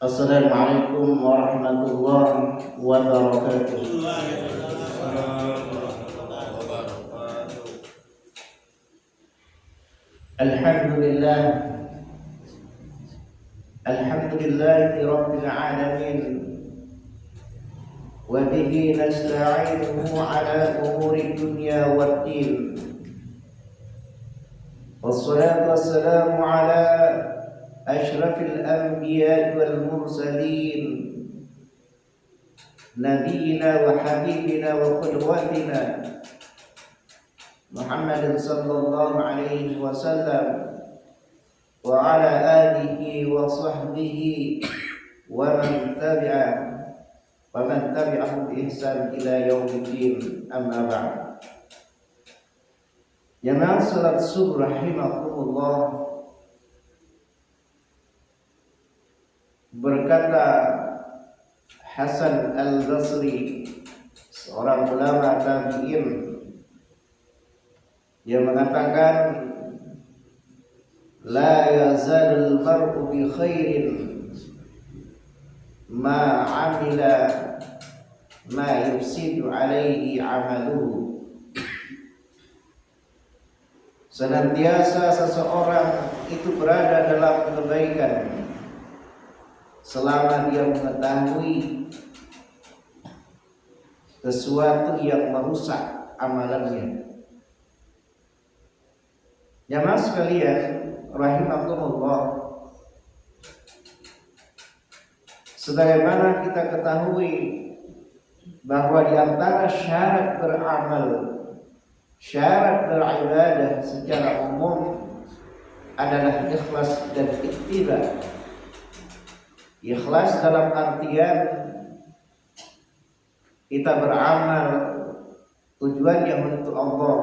Assalamualaikum warahmatullahi wabarakatuh. Alhamdulillah, alhamdulillahi rabbil alamin. Wa bihi nasta'inuhu ala umuri dunya waddin. Wassalatu wassalamu ala asyrafil anbiya wal mursalin, nabiyina wa habibina wa qudwatina Muhammadin sallallahu alaihi wasallam wa ala alihi wa sahbihi wa man tabi'ahu bi ihsan ila yaumiddin, amma ba'd. Jamaah salat subuh rahimakumullah. Berkata Hasan al-Basri, seorang ulama tabi'in, yang mengatakan, la yazalul mar'u bi khairin ma 'amila ma yufsidu alaihi 'amaluhu. Senantiasa seseorang itu berada dalam kebaikan selama dia mengetahui sesuatu yang merusak amalannya. Jamaah sekalian rahimakumullah, sebagaimana kita ketahui bahwa di antara syarat beramal, syarat beribadah secara umum adalah ikhlas dan ittiba. Ikhlas dalam artian kita beramal tujuannya untuk Allah,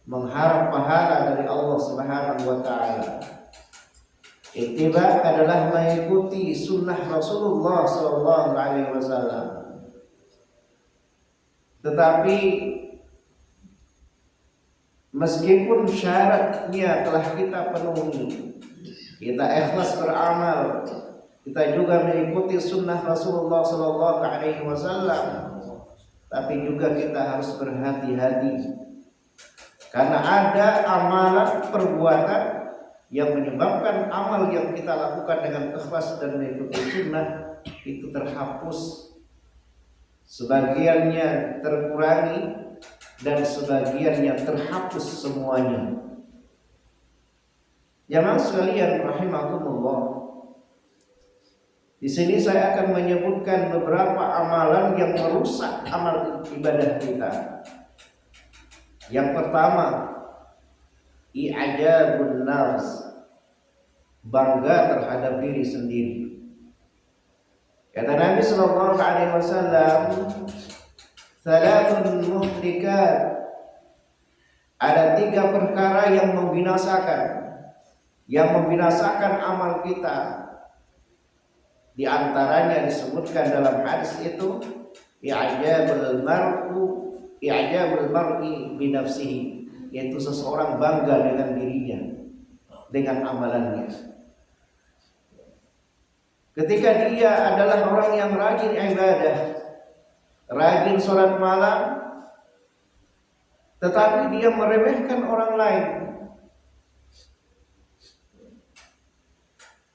mengharap pahala dari Allah Subhanahu wa taala. Ittiba adalah mengikuti sunnah Rasulullah sallallahu alaihi wasallam. Tetapi meskipun syaratnya telah kita penuhi, kita ikhlas beramal, kita juga mengikuti sunnah Rasulullah sallallahu alaihi wasallam, tapi juga kita harus berhati-hati, karena ada amalan perbuatan yang menyebabkan amal yang kita lakukan dengan ikhlas dan mengikuti sunnah itu terhapus, sebagiannya terkurangi dan sebagiannya terhapus semuanya. Jamaah sekalian rahimakumullah, di sini saya akan menyebutkan beberapa amalan yang merusak amal ibadah kita. Yang pertama, i'jabun nafs, bangga terhadap diri sendiri. Kata Nabi sallallahu alaihi wasallam, "Thalathun muhlikat." Ada 3 perkara yang membinasakan amal kita. Di antaranya disebutkan dalam hadis itu, i'jabul mar'i bi nafsihi, yaitu seseorang bangga dengan dirinya, dengan amalannya. Ketika dia adalah orang yang rajin ibadah, rajin sholat malam, tetapi dia meremehkan orang lain,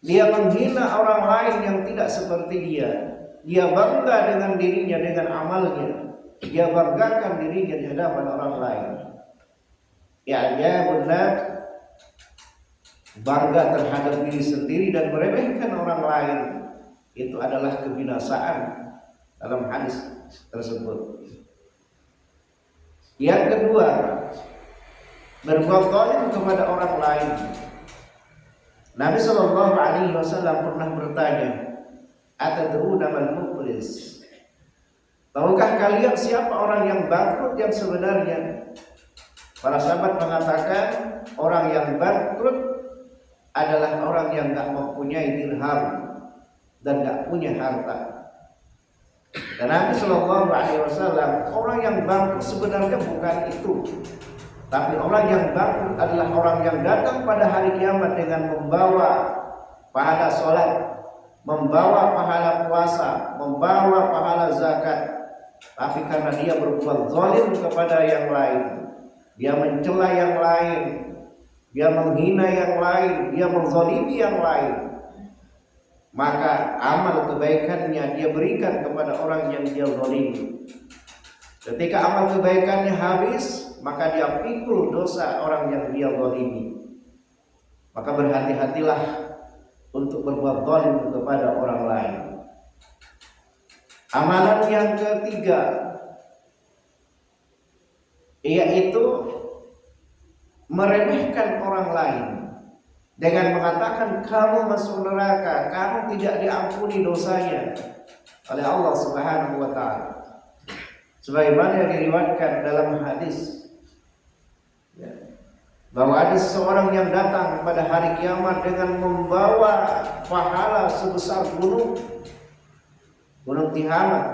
dia menghina orang lain yang tidak seperti dia. Dia bangga dengan dirinya, dengan amalnya. Dia banggakan dirinya di hadapan orang lain. Ya benar, bangga terhadap diri sendiri dan meremehkan orang lain, itu adalah kebinasaan dalam hadis tersebut. Yang kedua, berbuat zalim kepada orang lain. Nabi sallallahu alaihi wasallam pernah bertanya, "Atadruna man muflis?" Tahukah kalian siapa orang yang bangkrut yang sebenarnya? Para sahabat mengatakan, orang yang bangkrut adalah orang yang enggak mempunyai dirham dan enggak punya harta. Dan Nabi sallallahu alaihi wasallam, orang yang bangkrut sebenarnya bukan itu. Tapi orang yang bangkrut adalah orang yang datang pada hari kiamat dengan membawa pahala sholat, membawa pahala puasa, membawa pahala zakat, tapi karena dia berbuat zalim kepada yang lain, dia mencela yang lain, dia menghina yang lain, dia menzalimi yang lain, maka amal kebaikannya dia berikan kepada orang yang dia zalimi. Ketika amal kebaikannya habis, maka dia pikul dosa orang yang dia zalimi. Maka berhati-hatilah untuk berbuat zalim kepada orang lain. Amalan yang ketiga yaitu meremehkan orang lain dengan mengatakan kamu masuk neraka, kamu tidak diampuni dosanya oleh Allah Subhanahu wa taala. Sebagaimana yang diriwayatkan dalam hadis, bahwa ada seseorang yang datang pada hari kiamat dengan membawa pahala sebesar gunung Tihamah.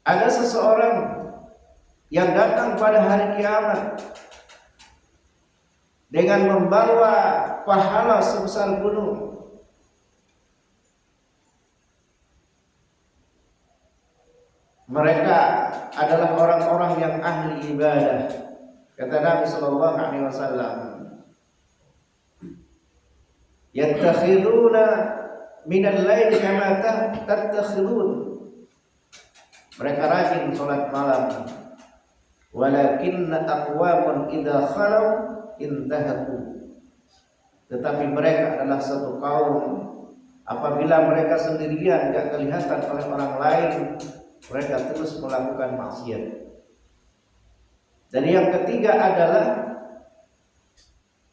Ada seseorang yang datang pada hari kiamat dengan membawa pahala sebesar gunung. Mereka adalah orang-orang yang ahli ibadah. Kata Nabi sallallahu alaihi wasallam, yattakhiduna minal laili kama tattakhidun. Mereka rajin salat malam. Walakinna aqwamun idza khalau intahaku. Tetapi mereka adalah satu kaum, apabila mereka sendirian tidak kelihatan oleh orang lain, mereka terus melakukan maksiat. Dan yang ketiga adalah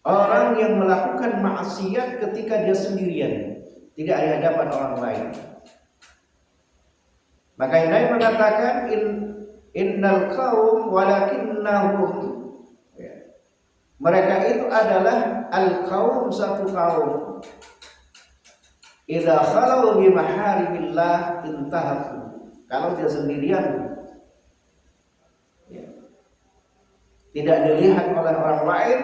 orang yang melakukan maksiat ketika dia sendirian, tidak di hadapan orang lain. Maka Nabi mengatakan innal qaum walakinnahum, mereka itu adalah al-qaum, satu kaum, idza khalau bi maharimillah intahaku. Kalau dia sendirian, tidak dilihat oleh orang lain,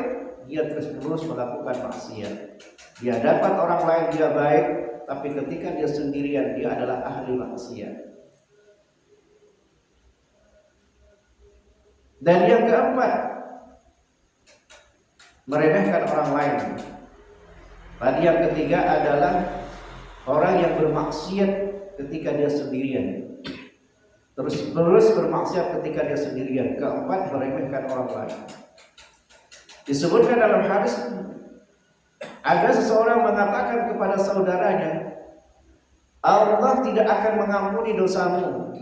dia terus-menerus melakukan maksiat. Di hadapan orang lain dia baik, tapi ketika dia sendirian dia adalah ahli maksiat. Dan yang keempat, meremehkan orang lain. Tadi yang ketiga adalah orang yang bermaksiat ketika dia sendirian, terus bermaksiat ketika dia sendirian. Keempat, meremehkan orang lain. Disebutkan dalam hadis, ada seseorang mengatakan kepada saudaranya, Allah tidak akan mengampuni dosamu.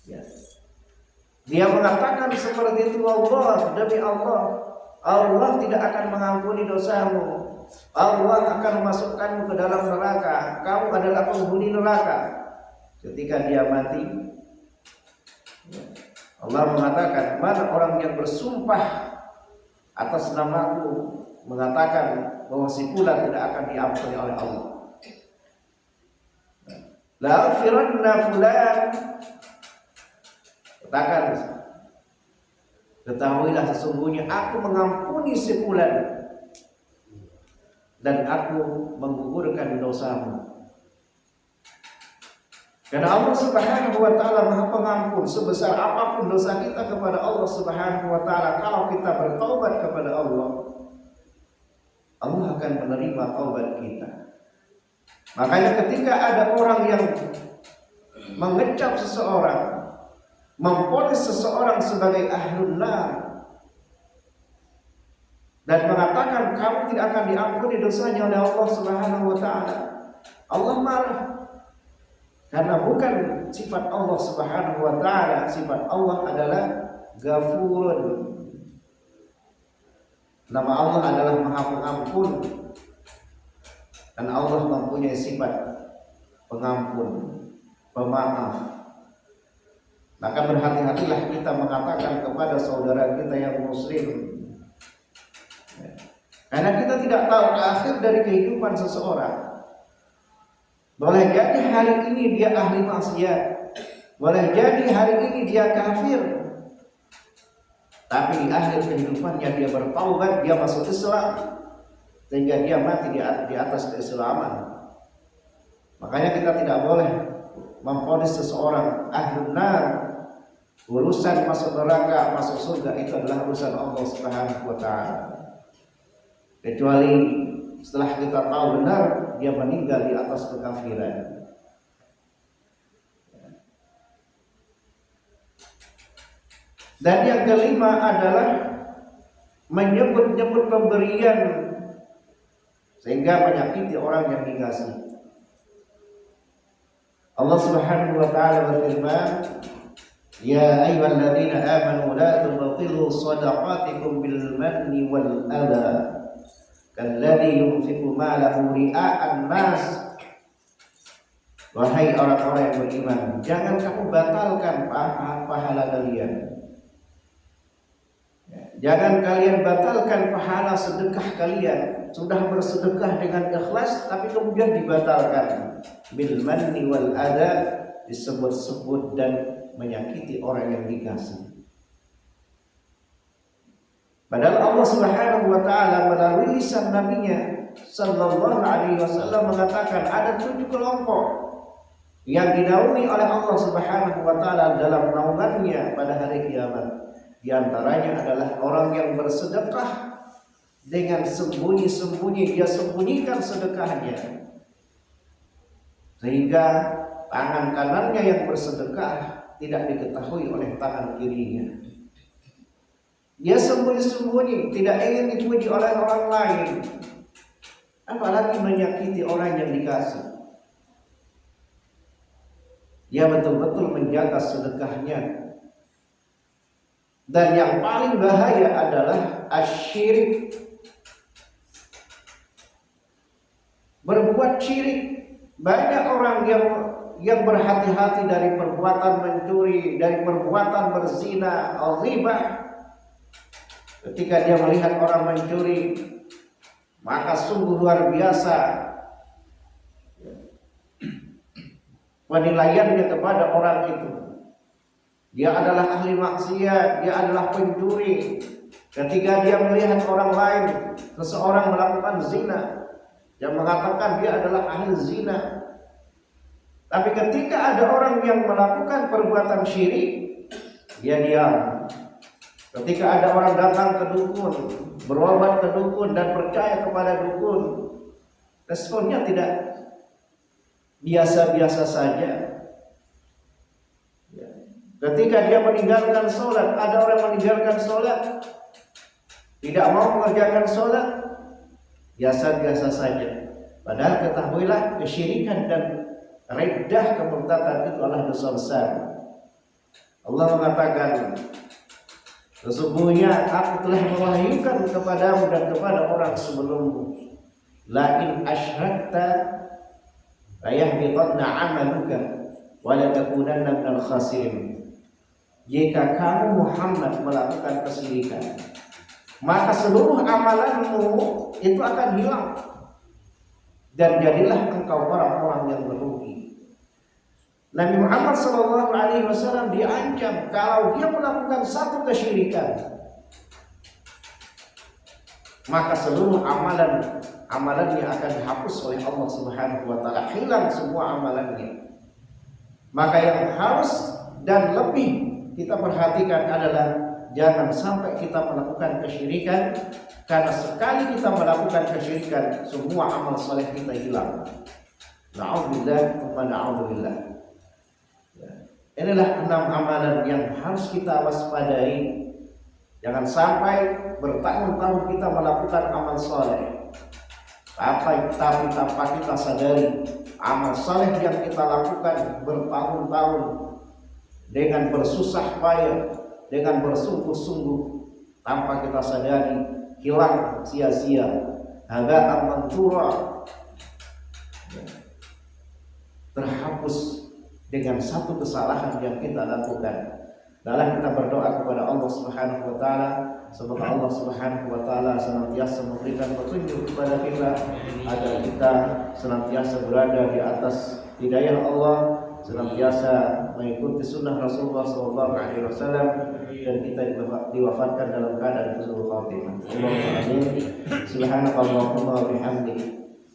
Ya. Dia mengatakan seperti itu, Allah, demi Allah, Allah tidak akan mengampuni dosamu. Allah akan memasukkanmu ke dalam neraka. Kamu adalah penghuni neraka. Ketika dia mati, Allah mengatakan, mana orang yang bersumpah atas namaku, mengatakan bahwa si fulan tidak akan diampuni oleh Allah. La aghfiranna fulan, katakan, ketahuilah sesungguhnya aku mengampuni si fulan dan aku menggugurkan dosamu. Karena Allah Subhanahu wa taala Maha Pengampun. Sebesar apapun dosa kita kepada Allah Subhanahu wa taala, kalau kita bertaubat kepada Allah, Allah akan menerima taubat kita. Makanya ketika ada orang yang mengecap seseorang, memvonis seseorang sebagai ahlun nar, dan mengatakan kamu tidak akan diampuni dosanya oleh Allah Subhanahu wa taala, Allah marah. Karena bukan sifat Allah Subhanahu wa taala. Sifat Allah adalah Ghafurun. Nama Allah adalah Maha Pengampun. Dan Allah mempunyai sifat pengampun, pemaaf. Maka berhati-hatilah kita mengatakan kepada saudara kita yang muslim, karena kita tidak tahu akhir dari kehidupan seseorang. Boleh jadi hari ini dia ahli maksiat, boleh jadi hari ini dia kafir. tapi di akhir kehidupannya dia bertaubat, dia masuk Islam, sehingga dia mati di atas keislaman. Makanya kita tidak boleh memvonis seseorang ahlun nar. Urusan masuk neraka, masuk surga itu adalah urusan Allah Subhanahu wa taala. Kecuali setelah kita tahu benar dia meninggal di atas kekafiran. Dan yang kelima adalah menyebut-nyebut pemberian sehingga menyakiti orang yang dikasih. Allah Subhanahu wa taala berfirman, "Ya ayyuhalladzina amanu la tubtilu shadaqatikum bil manni wal adha kalladzi yunfiqu malahu ria'an nas." Wahai orang-orang yang beriman, jangan kamu batalkan pahala kalian. Jangan kalian batalkan pahala sedekah kalian. Sudah bersedekah dengan ikhlas tapi kemudian dibatalkan. Bil manni wal adha, disebut-sebut dan menyakiti orang yang dikasih. Padahal Allah Subhanahu wa taala melalui lisan nabinya sallallahu alaihi wasallam mengatakan ada 7 kelompok yang dinaungi oleh Allah Subhanahu wa taala dalam naungannya pada hari kiamat. Di antaranya adalah orang yang bersedekah dengan sembunyi-sembunyi, dia sembunyikan sedekahnya sehingga tangan kanannya yang bersedekah tidak diketahui oleh tangan kirinya. Dia sembunyi-sembunyi, tidak ingin dipuji oleh orang lain, apalagi menyakiti orang yang dikasih. Dia betul-betul menjaga sedekahnya. Dan yang paling bahaya adalah asyirik, berbuat syirik. Banyak orang yang berhati-hati dari perbuatan mencuri, dari perbuatan berzina, ghibah. Ketika dia melihat orang mencuri, maka sungguh luar biasa penilaiannya kepada orang itu. Dia adalah ahli maksiat, dia adalah pencuri. Ketika dia melihat orang lain, seseorang melakukan zina, dia mengatakan dia adalah ahli zina. Tapi ketika ada orang yang melakukan perbuatan syirik, dia diam. Ketika ada orang datang ke dukun, berobat ke dukun dan percaya kepada dukun, responnya tidak biasa-biasa saja. Ketika dia meninggalkan sholat, ada orang meninggalkan sholat, tidak mau mengerjakan sholat, biasa-biasa saja. Padahal ketahuilah kesyirikan dan riddah, kemurtadan itu adalah dosa besar. Allah mengatakan, sesungguhnya aku telah mewahyukan kepadamu dan kepada orang sebelummu, la in asyrakta la yahbitanna 'amaluka wa la takunanna minal khasirin. Jika kamu Muhammad melakukan kesyirikan, maka seluruh amalanmu itu akan hilang dan jadilah engkau orang-orang yang merugi. Nabi Muhammad SAW diancam kalau dia melakukan satu kesyirikan, maka seluruh amalannya akan dihapus oleh Allah Subhanahu wa taala, hilang semua amalannya. Maka yang harus dan lebih kita perhatikan adalah jangan sampai kita melakukan kesyirikan, karena sekali kita melakukan kesyirikan semua amal soleh kita hilang. Na'udzubillah wa na'udzubillah. Inilah 6 amalan yang harus kita waspadai. Jangan sampai bertahun-tahun kita melakukan amal soleh, tapi tanpa kita sadari amal soleh yang kita lakukan bertahun-tahun dengan bersusah payah, dengan bersungguh-sungguh, tanpa kita sadari hilang sia-sia, haba'an manthura, terhapus dengan satu kesalahan yang kita lakukan. Dalam kita berdoa kepada Allah Subhanahu wa taala, semoga Allah Subhanahu wa taala senantiasa memberikan petunjuk kepada kita agar kita senantiasa berada di atas hidayah Allah senantiasa mengikuti sunnah Rasulullah SAW dan kita diwafatkan dalam keadaan husnul khatimah. Allahumma amin. Subhanakallahumma wa bihamdik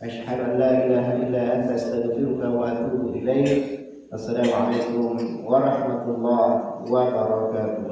asyhadu an la ilaha illa anta astaghfiruka wa atubu ilaik. Assalamualaikum warahmatullahi wabarakatuh.